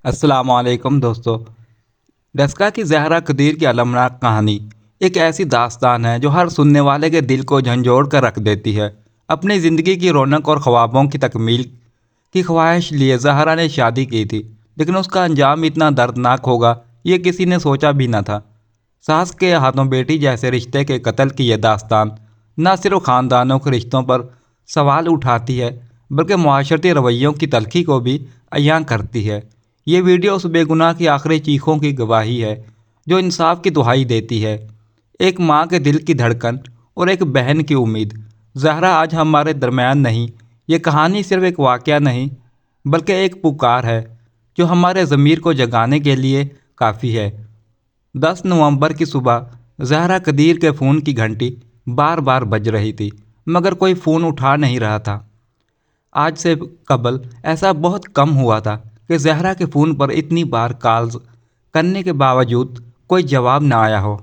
अस्सलाम वालेकुम दोस्तों। डस्का की ज़हरा कदीर की अलमनाक कहानी एक ऐसी दास्तान है जो हर सुनने वाले के दिल को झंझोड़ कर रख देती है। अपनी ज़िंदगी की रौनक और ख्वाबों की तकमील की ख्वाहिश लिए ज़हरा ने शादी की थी, लेकिन उसका अंजाम इतना दर्दनाक होगा ये किसी ने सोचा भी न था। सास के हाथों बेटी जैसे रिश्ते के कत्ल की यह दास्तान न सिर्फ ख़ानदानों के रिश्तों पर सवाल उठाती है, बल्कि माशरती रवैयों की तलखी को भी अयां करती है। ये वीडियो उस बेगुनाह की आखिरी चीखों की गवाही है जो इंसाफ की दुहाई देती है। एक माँ के दिल की धड़कन और एक बहन की उम्मीद। ज़हरा आज हमारे दरमियान नहीं। ये कहानी सिर्फ एक वाक़या नहीं, बल्कि एक पुकार है जो हमारे ज़मीर को जगाने के लिए काफ़ी है। 10 नवंबर की सुबह ज़हरा कदीर के फ़ोन की घंटी बार बार बज रही थी, मगर कोई फ़ोन उठा नहीं रहा था। आज से कबल ऐसा बहुत कम हुआ था कि ज़हरा के फ़ोन पर इतनी बार कॉल्स करने के बावजूद कोई जवाब न आया हो।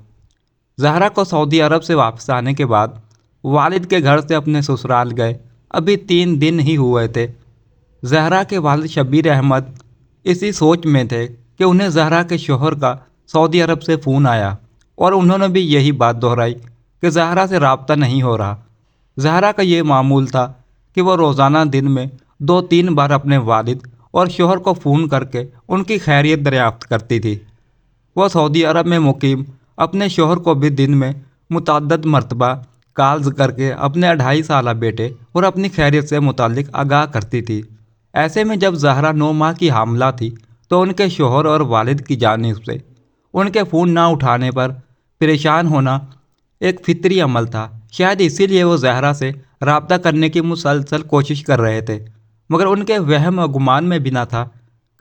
ज़हरा को सऊदी अरब से वापस आने के बाद वालिद के घर से अपने ससुराल गए अभी 3 दिन ही हुए थे। ज़हरा के वालिद शब्बीर अहमद इसी सोच में थे कि उन्हें ज़हरा के शोहर का सऊदी अरब से फ़ोन आया और उन्होंने भी यही बात दोहराई कि ज़हरा से राब्ता नहीं हो रहा। ज़हरा का ये मामूल था कि वह रोज़ाना दिन में 2-3 बार अपने वालिद और शोहर को फ़ोन करके उनकी खैरियत दरियाफ्त करती थी। वह सऊदी अरब में मुकीम अपने शोहर को भी दिन में मुतअद्दिद मरतबा कॉल्स करके अपने 2.5 साला बेटे और अपनी खैरियत से मुताल्लिक आगाह करती थी। ऐसे में जब ज़हरा 9 माह की हामला थी तो उनके शोहर और वालिद की जानिब से उनके फ़ोन ना उठाने पर परेशान होना एक फितरी अमल था। शायद इसीलिए वो ज़हरा से रब्ता करने की मुसलसल कोशिश कर रहे थे, मगर उनके वहम और गुमान में भी न था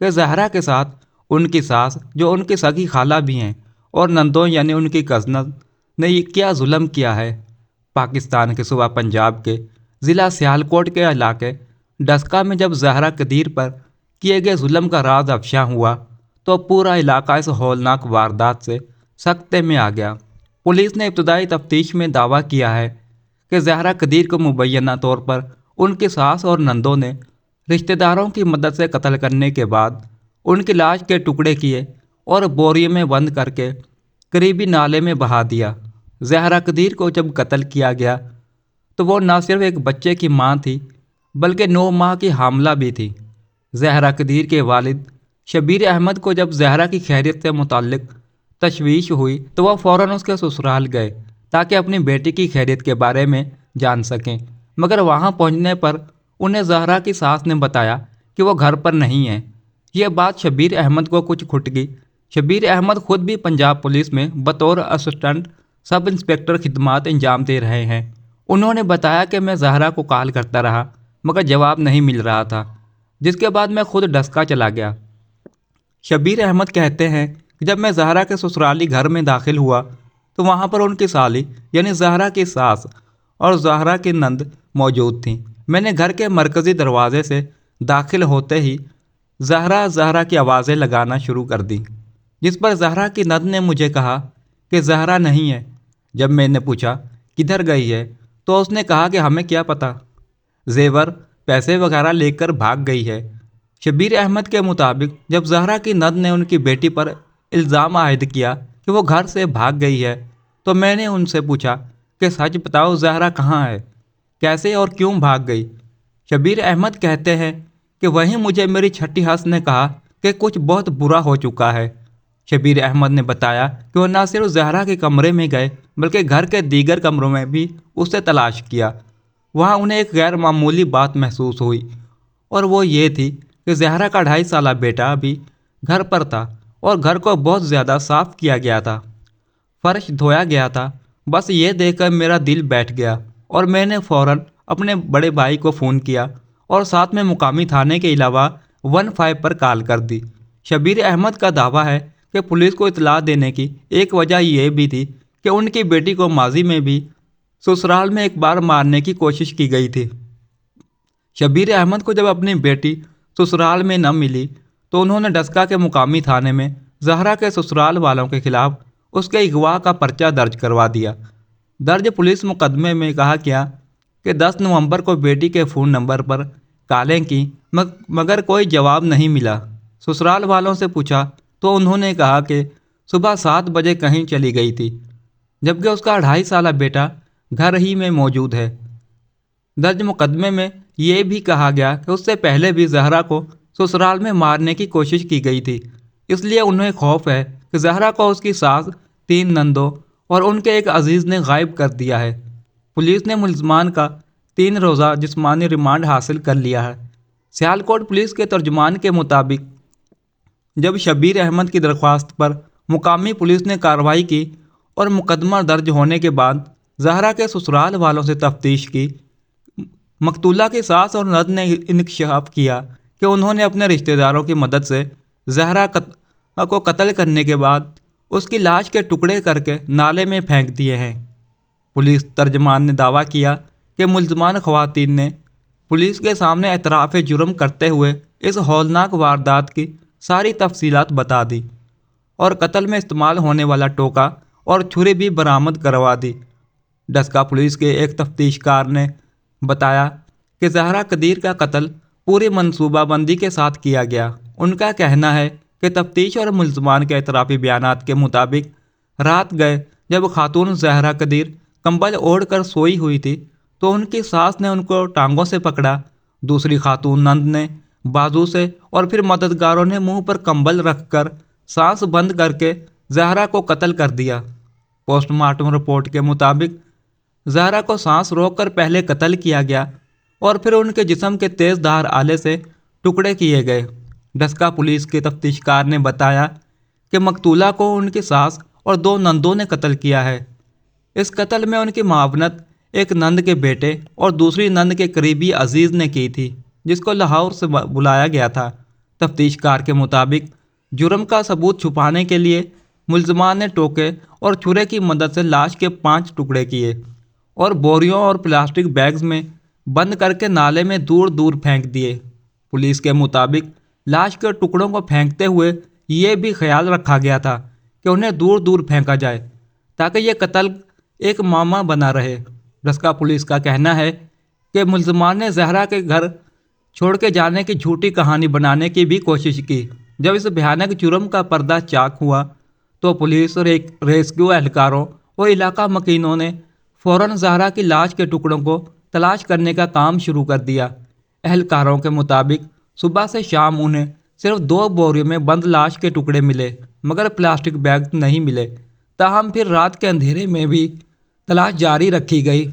कि ज़हरा के साथ उनकी सास, जो उनकी सगी खाला भी हैं, और नंदों यानी उनकी कज़नस ने ये क्या जुल्म किया है। पाकिस्तान के सूबा पंजाब के ज़िला सियालकोट के इलाके डस्का में जब ज़हरा कदीर पर किए गए जुल्म का राज अफशा हुआ तो पूरा इलाका इस हौलनाक वारदात से सकते में आ गया। पुलिस ने इब्तदाई तफ्तीश में दावा किया है कि ज़हरा कदीर को मुबैना तौर पर उनकी सास और नंदों ने रिश्तेदारों की मदद से कत्ल करने के बाद उनकी लाश के टुकड़े किए और बोरियों में बंद करके करीबी नाले में बहा दिया। ज़हरा कदीर को जब कत्ल किया गया तो वो न सिर्फ एक बच्चे की मां थी, बल्कि 9 माह की हामला भी थी। ज़हरा कदीर के वालिद शब्बीर अहमद को जब ज़हरा की खैरियत से मुताल्लिक तशवीश हुई तो वह फ़ौरन उसके ससुराल गए ताकि अपनी बेटी की खैरियत के बारे में जान सकें, मगर वहां पहुंचने पर उन्हें ज़हरा की सास ने बताया कि वो घर पर नहीं है। यह बात शब्बीर अहमद को कुछ खुट गई। शब्बीर अहमद खुद भी पंजाब पुलिस में बतौर असिस्टेंट सब इंस्पेक्टर खिदमात अंजाम दे रहे हैं। उन्होंने बताया कि मैं ज़हरा को कॉल करता रहा, मगर जवाब नहीं मिल रहा था, जिसके बाद मैं खुद डस्का चला गया। शब्बीर अहमद कहते हैं कि जब मैं ज़हरा के ससुराली घर में दाखिल हुआ तो वहाँ पर उनकी साली यानी ज़हरा की सास और ज़हरा की नंद मौजूद थीं। मैंने घर के मरकज़ी दरवाजे से दाखिल होते ही ज़हरा ज़हरा की आवाज़ें लगाना शुरू कर दी, जिस पर ज़हरा की नंद ने मुझे कहा कि ज़हरा नहीं है। जब मैंने पूछा किधर गई है तो उसने कहा कि हमें क्या पता, जेवर पैसे वगैरह लेकर भाग गई है। शब्बीर अहमद के मुताबिक जब ज़हरा की नंद ने उनकी बेटी पर इल्ज़ाम आयद किया कि वो घर से भाग गई है तो मैंने उनसे पूछा कि सच बताओ ज़हरा कहाँ है, कैसे और क्यों भाग गई। शब्बीर अहमद कहते हैं कि वहीं मुझे मेरी छठी हंस ने कहा कि कुछ बहुत बुरा हो चुका है। शब्बीर अहमद ने बताया कि वो न सिर्फ ज़हरा के कमरे में गए बल्कि घर के दीगर कमरों में भी उसे तलाश किया। वहाँ उन्हें एक गैर मामूली बात महसूस हुई और वो ये थी कि ज़हरा का 2.5 साला बेटा भी घर पर था और घर को बहुत ज़्यादा साफ़ किया गया था, फर्श धोया गया था। बस ये देखकर मेरा दिल बैठ गया और मैंने फ़ौरन अपने बड़े भाई को फ़ोन किया और साथ में मुकामी थाने के अलावा 15 पर कॉल कर दी। शब्बीर अहमद का दावा है कि पुलिस को इतला देने की एक वजह यह भी थी कि उनकी बेटी को माजी में भी ससुराल में एक बार मारने की कोशिश की गई थी। शब्बीर अहमद को जब अपनी बेटी ससुराल में न मिली तो उन्होंने डस्का के मुकामी थाने में ज़हरा के ससुराल वालों के खिलाफ उसके अगवा का पर्चा दर्ज करवा दिया। दर्ज पुलिस मुकदमे में कहा गया कि 10 नवंबर को बेटी के फ़ोन नंबर पर कॉलें की, मगर कोई जवाब नहीं मिला। ससुराल वालों से पूछा तो उन्होंने कहा कि सुबह 7 बजे कहीं चली गई थी, जबकि उसका 2.5 साला बेटा घर ही में मौजूद है। दर्ज मुकदमे में ये भी कहा गया कि उससे पहले भी जहरा को ससुराल में मारने की कोशिश की गई थी, इसलिए उन्हें खौफ है कि जहरा को उसकी सास, 3 नंदों और उनके एक अजीज़ ने गायब कर दिया है। पुलिस ने मुलजमान का 3 रोज़ा जिस्मानी रिमांड हासिल कर लिया है। सियालकोट पुलिस के तर्जुमान के मुताबिक जब शब्बीर अहमद की दरख्वास्त पर मुकामी पुलिस ने कार्रवाई की और मुकदमा दर्ज होने के बाद जहरा के ससुराल वालों से तफ्तीश की, मकतूला की सास और नंद ने इंकशाफ किया कि उन्होंने अपने रिश्तेदारों की मदद से जहरा को कत्ल करने के बाद उसकी लाश के टुकड़े करके नाले में फेंक दिए हैं। पुलिस तर्जमान ने दावा किया कि मुल्ज़मान ख़वातीन ने पुलिस के सामने एतराफ़ जुर्म करते हुए इस हौलनाक वारदात की सारी तफसीलात बता दी और कत्ल में इस्तेमाल होने वाला टोका और छुरी भी बरामद करवा दी। डस्का पुलिस के एक तफ्तीशकार ने बताया कि जहरा कदीर का कत्ल पूरी मनसूबाबंदी के साथ किया गया। उनका कहना है कि तफ्तीश और मुल्ज़मान के एतराफ़ी बयानात के मुताबिक रात गए जब खातून जहरा कदीर कंबल ओढ़ कर सोई हुई थी तो उनकी सास ने उनको टांगों से पकड़ा, दूसरी खातून नंद ने बाजू से और फिर मददगारों ने मुंह पर कंबल रखकर सांस बंद करके जहरा को कत्ल कर दिया। पोस्टमार्टम रिपोर्ट के मुताबिक जहरा को सांस रोककर पहले कत्ल किया गया और फिर उनके जिस्म के तेज़ धार आले से टुकड़े किए गए। डस्का पुलिस के तफ्तीशकार ने बताया कि मकतूला को उनकी सास और 2 नंदों ने कत्ल किया है। इस कत्ल में उनकी मावनत एक नंद के बेटे और दूसरी नंद के करीबी अजीज़ ने की थी, जिसको लाहौर से बुलाया गया था। तफ्तीशकार के मुताबिक जुर्म का सबूत छुपाने के लिए मुल्ज़मान ने टोके और छुरे की मदद से लाश के 5 टुकड़े किए और बोरियों और प्लास्टिक बैग्स में बंद करके नाले में दूर दूर फेंक दिए। पुलिस के मुताबिक लाश के टुकड़ों को फेंकते हुए ये भी ख्याल रखा गया था कि उन्हें दूर दूर फेंका जाए ताकि ये कत्ल एक मामा बना रहे। डस्का पुलिस का कहना है कि मुल्ज़मान ने जहरा के घर छोड़ के जाने की झूठी कहानी बनाने की भी कोशिश की। जब इस भयानक जुर्म का पर्दा चाक हुआ तो पुलिस और एक रेस्क्यू एहलकारों और इलाका मकीनों ने फ़ौरन जहरा की लाश के टुकड़ों को तलाश करने का काम शुरू कर दिया। एहलकारों के मुताबिक सुबह से शाम उन्हें सिर्फ 2 बोरियों में बंद लाश के टुकड़े मिले, मगर प्लास्टिक बैग नहीं मिले। ताहम फिर रात के अंधेरे में भी तलाश जारी रखी गई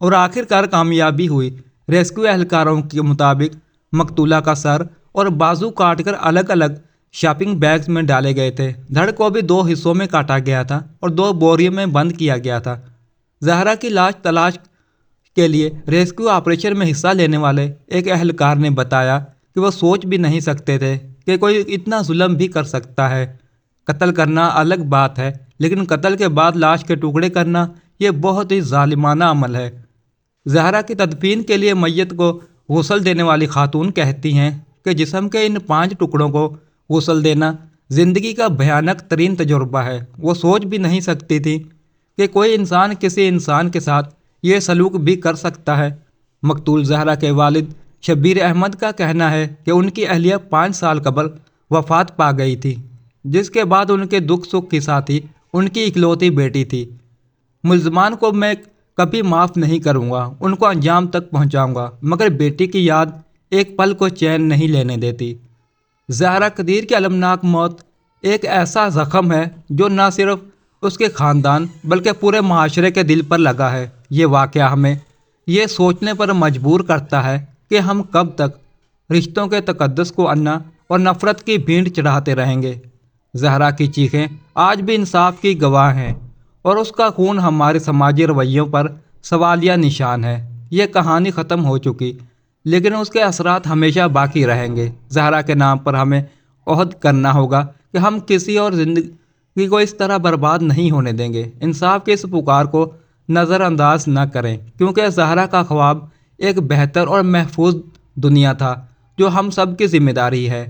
और आखिरकार कामयाबी हुई। रेस्क्यू एहलकारों के मुताबिक मकतूला का सर और बाजू काटकर अलग अलग शॉपिंग बैग्स में डाले गए थे। धड़ को भी 2 हिस्सों में काटा गया था और 2 बोरियों में बंद किया गया था। जहरा की लाश तलाश के लिए रेस्क्यू ऑपरेशन में हिस्सा लेने वाले एक एहलकार ने बताया कि वो सोच भी नहीं सकते थे कि कोई इतना जुल्म भी कर सकता है। कत्ल करना अलग बात है, लेकिन कत्ल के बाद लाश के टुकड़े करना ये बहुत ही जालिमाना अमल है। जहरा की तदफीन के लिए मैयत को गुस्ल देने वाली खातून कहती हैं कि जिस्म के इन 5 टुकड़ों को गुस्ल देना ज़िंदगी का भयानक तरीन तजुर्बा है। वो सोच भी नहीं सकती थी कि कोई इंसान किसी इंसान के साथ ये सलूक भी कर सकता है। मकतूल जहरा के वालिद शब्बीर अहमद का कहना है कि उनकी अहलिया 5 साल कबल वफ़ात पा गई थी, जिसके बाद उनके दुख सुख की साथी उनकी इकलौती बेटी थी। मुल्ज़मान को मैं कभी माफ़ नहीं करूँगा, उनको अंजाम तक पहुँचाऊँगा, मगर बेटी की याद एक पल को चैन नहीं लेने देती। ज़हरा कदीर की अलमनाक मौत एक ऐसा ज़ख़म है जो न सिर्फ उसके ख़ानदान बल्कि पूरे माशरे के दिल पर लगा है। ये वाक़या हमें ये सोचने पर मजबूर करता है कि हम कब तक रिश्तों के तक़द्दुस को अन्ना और नफ़रत की भीड़ चढ़ाते रहेंगे। ज़हरा की चीखें आज भी इंसाफ की गवाह हैं और उसका खून हमारे समाजी रवैयों पर सवालिया निशान है। ये कहानी ख़त्म हो चुकी, लेकिन उसके असरात हमेशा बाकी रहेंगे। ज़हरा के नाम पर हमें ओहद करना होगा कि हम किसी और ज़िंदगी को इस तरह बर्बाद नहीं होने देंगे। इंसाफ की इस पुकार को नज़रअंदाज न करें, क्योंकि ज़हरा का ख्वाब एक बेहतर और महफूज दुनिया था जो हम सब की ज़िम्मेदारी है।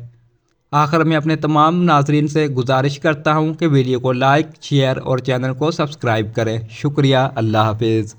आखिर में अपने तमाम नाज़रीन से गुजारिश करता हूँ कि वीडियो को लाइक, शेयर और चैनल को सब्सक्राइब करें। शुक्रिया। अल्लाह हाफिज़।